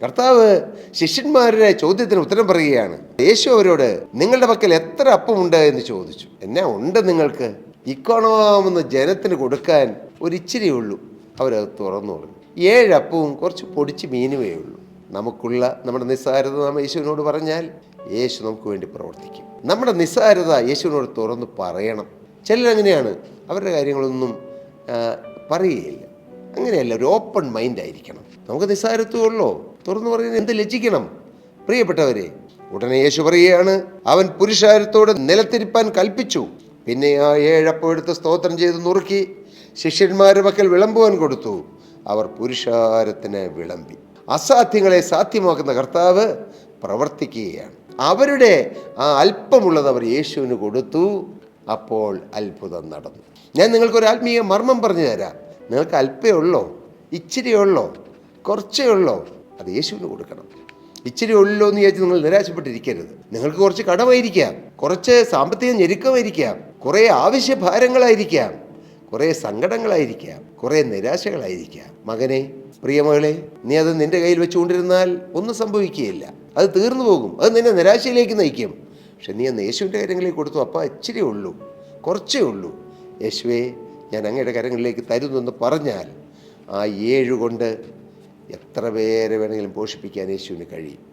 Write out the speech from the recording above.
കർത്താവ് ശിഷ്യന്മാരുടെ ചോദ്യത്തിന് ഉത്തരം പറയുകയാണ്. യേശു അവരോട്, നിങ്ങളുടെ പക്കൽ എത്ര അപ്പമുണ്ട് എന്ന് ചോദിച്ചു. എന്നാ ഉണ്ട് നിങ്ങൾക്ക്? ഇക്കോണമെന്ന് ജനത്തിന് കൊടുക്കാൻ ഒരിച്ചിരി ഉള്ളൂ. അവരത് തുറന്നു കൊടുക്കും. 7 അപ്പവും കുറച്ച് പൊടിച്ച് മീനുമേ ഉള്ളൂ. നമ്മുടെ നിസ്സാരത നാം യേശുവിനോട് പറഞ്ഞാൽ യേശു നമുക്ക് വേണ്ടി പ്രവർത്തിക്കും. നമ്മുടെ നിസ്സാരത യേശുവിനോട് തുറന്ന് പറയണം. ചിലരങ്ങനെയാണ്, അവരുടെ കാര്യങ്ങളൊന്നും പറയുകയില്ല. അങ്ങനെയല്ല, ഒരു ഓപ്പൺ മൈൻഡ് ആയിരിക്കണം. നമുക്ക് നിസ്സാരത്വമുള്ളോ തുറന്നു പറയുന്നത് എന്ത് ലജ്ജിക്കണം? പ്രിയപ്പെട്ടവരെ, ഉടനെ യേശു പറയുകയാണ്, അവൻ പുരുഷാരത്തോട് നിലത്തിരിപ്പാൻ കൽപ്പിച്ചു. പിന്നെ ആ 7 അപ്പം എടുത്ത് സ്തോത്രം ചെയ്ത് നുറുക്കി ശിഷ്യന്മാരുടെ പക്കൽ വിളമ്പുവാൻ കൊടുത്തു. അവർ പുരുഷാരത്തിന് വിളമ്പി. അസാധ്യങ്ങളെ സാധ്യമാക്കുന്ന കർത്താവ് പ്രവർത്തിക്കുകയാണ്. അവരുടെ ആ അല്പമുള്ളത് അവർ യേശുവിന് കൊടുത്തു. അപ്പോൾ അത്ഭുതം നടന്നു. ഞാൻ നിങ്ങൾക്കൊരു ആത്മീയ മർമ്മം പറഞ്ഞു തരാം. നിങ്ങൾക്ക് അല്പേ ഉള്ളോ, ഇച്ചിരി ഉള്ളോ, കുറച്ചേ ഉള്ളോ, അത് യേശുവിന് കൊടുക്കണം. ഇച്ചിരി ഉള്ളോ എന്ന് വിചാരിച്ച് നിങ്ങൾ നിരാശപ്പെട്ടിരിക്കരുത്. നിങ്ങൾക്ക് കുറച്ച് കടമായിരിക്കാം, കുറച്ച് സാമ്പത്തിക ഞെരുക്കമായിരിക്കാം, കുറേ ആവശ്യഭാരങ്ങളായിരിക്കാം, കുറേ സങ്കടങ്ങളായിരിക്കാം, കുറേ നിരാശകളായിരിക്കാം. മകനെ, പ്രിയമകളെ, നീ അത് നിന്റെ കയ്യിൽ വെച്ചുകൊണ്ടിരുന്നാൽ ഒന്നും സംഭവിക്കുകയില്ല. അത് തീർന്നു പോകും. അത് നിന്നെ നിരാശയിലേക്ക് നയിക്കും. പക്ഷെ നീ അന്ന് യേശുവിൻ്റെ കാര്യങ്ങളിലേക്ക് കൊടുത്തു. അപ്പം ഇച്ചിരി ഉള്ളൂ, കുറച്ചേ ഉള്ളൂ. യേശുവേ, ഞാൻ അങ്ങയുടെ കരങ്ങളിലേക്ക് തരുന്നു എന്ന് പറഞ്ഞാൽ ആ 7 കൊണ്ട് എത്ര പേരെ വേണമെങ്കിലും പോഷിപ്പിക്കാൻ യേശുവിന് കഴിയും.